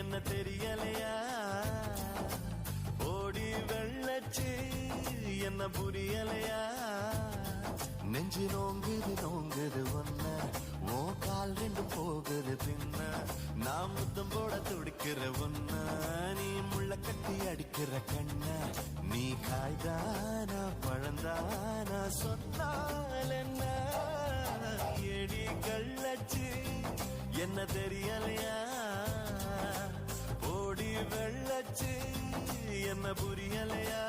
என்ன தெரியலையா ஓடி வெள்ளச்சு என்ன புரியலையா நெஞ்சு நோங்குது நோங்குது ஒன்ன ஓ கால் ரெண்டு போகுது பின்ன நான் முத்தம் போட துடிக்கிற ஒன்ன நீ முள்ள கட்டி அடிக்கிற கண்ண நீ காய்தானா பழந்தானா சொன்னால் என்ன எடி கள்ளச்சு என்ன தெரியலையா ஓடி வெள்ளச்சு என்ன புரியலையா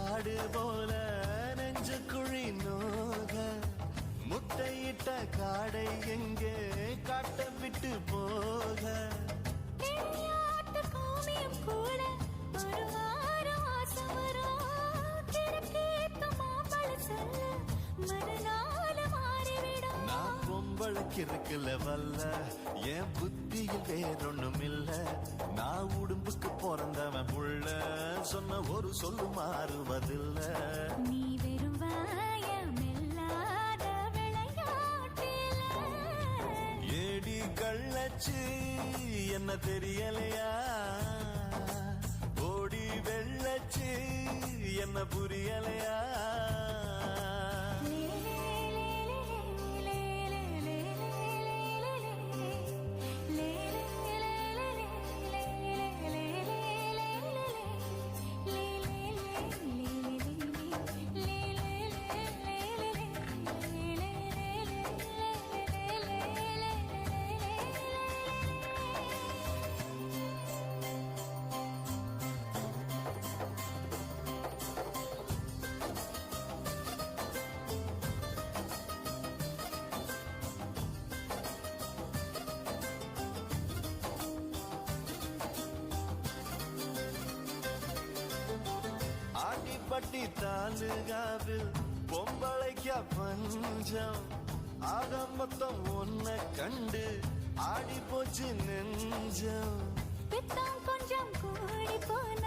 ஆடு போல நெஞ்சு குழி நோக முட்டையிட்ட காடை எங்கே காட்ட விட்டு போக கூட ஒரு வாரம் ஆசம் நான் பொம்பளுக்கு இருக்குல்ல வல்ல என் புத்தியில் வேறொன்னும் இல்ல நான் உடும்புக்கு பிறந்தவன் புள்ள சொன்ன ஒரு சொல்லு மாறுவதில்ல நீ வெறும் வாயமில்லாத விளையாட்டில ஏடி கள்ளச்சு என்ன தெரியலையா ஓடி வெள்ளச்சு என்ன புரியலையா ஆண்டிப்பட்டி தாலுகாவில் பொம்பளைக்க பஞ்சம் ஆக மொத்தம் ஒன்ன கண்டு ஆடி போச்சு நெஞ்சம் பித்தம் கொஞ்சம் கூடி போன